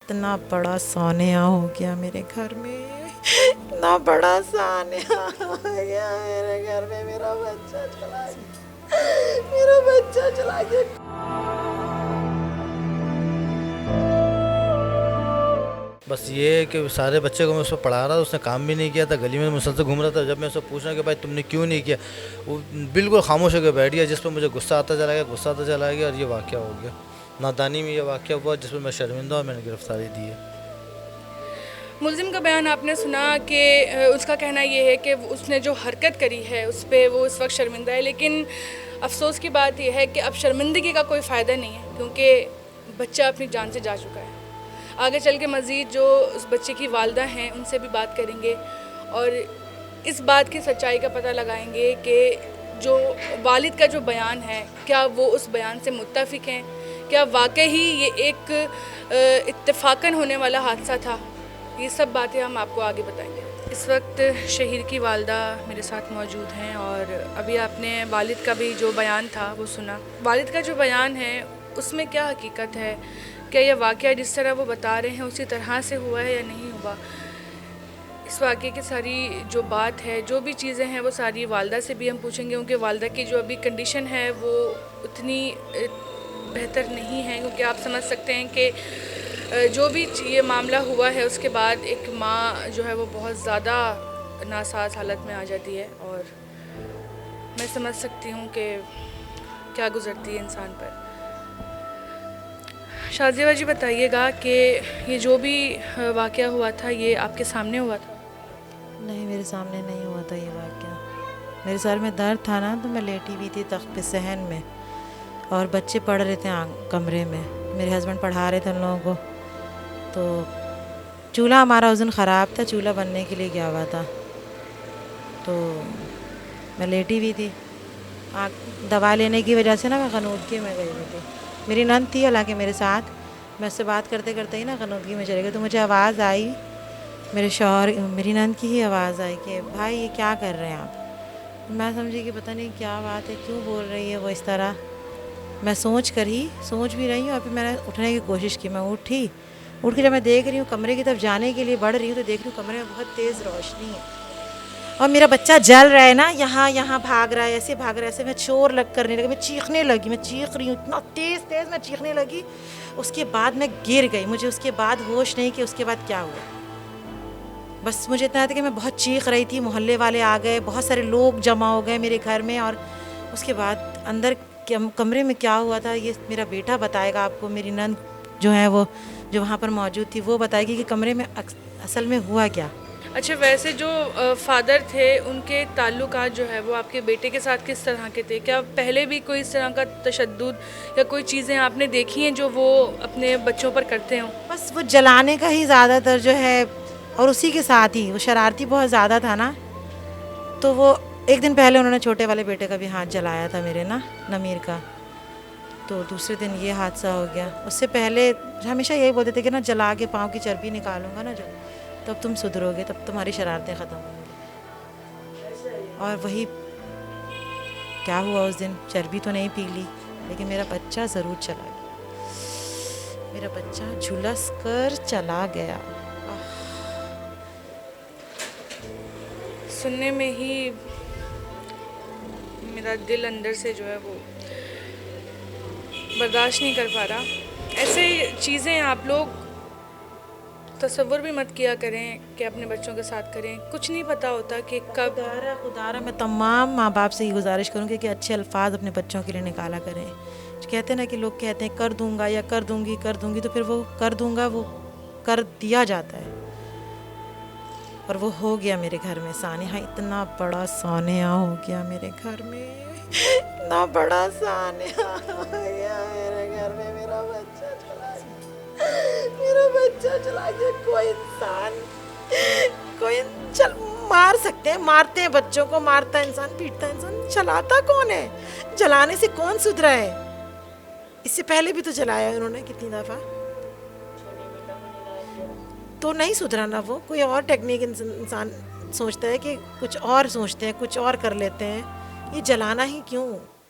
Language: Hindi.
इतना बड़ा सानिया हो गया मेरे घर में, इतना बड़ा सानिया हो गया मेरे घर में। मेरा बच्चा चला गया, मेरा बच्चा चला गया। बस ये है कि सारे बच्चे को मैं उसको पढ़ा रहा था, उसने काम भी नहीं किया था, गली में मुसलसल घूम रहा था। जब मैं उससे पूछना कि भाई तुमने क्यों नहीं किया, वो बिल्कुल खामोश होकर बैठ गया, जिस पर मुझे गुस्सा आता चला गया और ये वाक़या हो गया। नादानी में ये वाक़या हुआ जिस पर मैं शर्मिंदा और मैंने गिरफ़्तारी दी है। मुल्ज़िम का बयान आपने सुना कि उसका कहना ये है कि उसने जो हरकत करी है उस पर वो इस वक्त शर्मिंदा है, लेकिन अफसोस की बात यह है कि अब शर्मिंदगी का कोई फ़ायदा नहीं है, क्योंकि बच्चा अपनी जान से जा चुका है। आगे चल के मज़ीद जो उस बच्चे की वालिदा हैं उनसे भी बात करेंगे और इस बात की सच्चाई का पता लगाएंगे कि जो वालिद का जो बयान है क्या वो उस बयान से मुत्तफ़िक़ हैं, क्या वाकई ही ये एक इत्तेफाकन होने वाला हादसा था। ये सब बातें हम आपको आगे बताएंगे। इस वक्त शहीद की वालिदा मेरे साथ मौजूद हैं और अभी आपने वालिद का भी जो बयान था वो सुना। वालिद का जो बयान है उसमें क्या हकीकत है, क्या यह वाक़या जिस तरह वो बता रहे हैं उसी तरह से हुआ है या नहीं हुआ। इस वाक़े की सारी जो बात है, जो भी चीज़ें हैं वो सारी वालिदा से भी हम पूछेंगे, क्योंकि वालिदा की जो अभी कंडीशन है वो उतनी बेहतर नहीं है, क्योंकि आप समझ सकते हैं कि जो भी ये मामला हुआ है उसके बाद एक माँ जो है वो बहुत ज़्यादा नासाज हालत में आ जाती है और मैं समझ सकती हूँ कि क्या गुज़रती है इंसान पर। शाज़िया जी बताइएगा कि ये जो भी वाक़या हुआ था ये आपके सामने हुआ था? नहीं, मेरे सामने नहीं हुआ था ये वाक़या। मेरे सर में दर्द था ना, तो मैं लेटी हुई थी तख्त पे सहन में और बच्चे पढ़ रहे थे कमरे में। मेरे हस्बैंड पढ़ा रहे थे उन लोगों को। तो चूल्हा हमारा उस दिन ख़राब था, चूल्हा बनने के लिए गया हुआ था। तो मैं लेटी हुई थी, दवा लेने की वजह से ना मैं क़नूदगी में गई हुई थी। मेरी नंद थी हालांकि मेरे साथ, मैं उससे बात करते करते ही ना क़नूदगी में चले गई। तो मुझे आवाज़ आई, मेरे शौहर, मेरी नंद की ही आवाज़ आई कि भाई ये क्या कर रहे हैं आप। तो मैं समझी कि पता नहीं क्या बात है, क्यों बोल रही है वो इस तरह। मैं सोच भी रही हूँ और फिर मैंने उठने की कोशिश की। मैं उठ के जब मैं देख रही हूँ कमरे की तरफ जाने के लिए बढ़ रही हूँ तो देख रही हूँ कमरे में बहुत तेज़ रोशनी है और मेरा बच्चा जल रहा है ना, यहाँ भाग रहा है, ऐसे भाग रहा है, ऐसे मैं शोर करने लगी, मैं चीखने लगी, मैं चीख रही हूँ, इतना तेज़ मैं चीखने लगी। उसके बाद मैं गिर गई, मुझे उसके बाद होश नहीं कि उसके बाद क्या हुआ। बस मुझे इतना था कि मैं बहुत चीख रही थी, मोहल्ले वाले आ गए, बहुत सारे लोग जमा हो गए मेरे घर में। और उसके बाद अंदर कमरे में क्या हुआ था ये मेरा बेटा बताएगा आपको। मेरी नंद जो है वो जो वहाँ पर मौजूद थी वो बताएगी कि कमरे में असल में हुआ क्या। अच्छा, वैसे जो फादर थे उनके ताल्लुकात जो है वो आपके बेटे के साथ किस तरह के थे? क्या पहले भी कोई इस तरह का तशद्दुद या कोई चीज़ें आपने देखी हैं जो वो अपने बच्चों पर करते हों? बस वो जलाने का ही ज़्यादातर जो है, और उसी के साथ ही वो शरारती बहुत ज़्यादा था ना। तो वो एक दिन पहले उन्होंने छोटे वाले बेटे का भी हाथ जलाया था मेरे ना, नमीर का। तो दूसरे दिन ये हादसा हो गया। उससे पहले हमेशा यही बोलते थे कि ना जला के पाँव की चर्बी निकालूंगा ना जो, तब तुम सुधरोगे, तब तुम्हारी शरारतें ख़त्म होंगी। और वही क्या हुआ उस दिन, चर्बी तो नहीं पी ली लेकिन मेरा बच्चा ज़रूर चला गया। मेरा बच्चा झुलस कर चला गया। सुनने में ही मेरा दिल अंदर से जो है वो बर्दाश्त नहीं कर पा रहा। ऐसे चीज़ें आप लोग तसव्वुर भी मत किया करें कि अपने बच्चों के साथ करें, कुछ नहीं पता होता कि कब। खुदारा मैं तमाम माँ बाप से ही गुजारिश करूँगी कि अच्छे अल्फाज अपने बच्चों के लिए निकाला करें। कहते हैं ना कि लोग कहते हैं कर दूंगा या कर दूंगी, तो फिर वो कर दूंगा वो कर दिया जाता है। और वो हो गया मेरे घर में सानिया, इतना बड़ा सानिया हो गया मेरे घर में, इतना बड़ा सानिया हो गया मेरे घर में। मेरा बच्चा चला गया। कोई चल मार सकते हैं, मारते हैं बच्चों को, मारता इंसान, पीटता इंसान, चलाता कौन है? जलाने से कौन सुधरा है? इससे पहले भी तो जलाया उन्होंने कितनी दफ़ा, तो नहीं सुधरा ना वो। कोई और टेक्निक इंसान सोचता है कि कुछ और सोचते हैं, कुछ और कर लेते हैं। ये जलाना ही क्यों?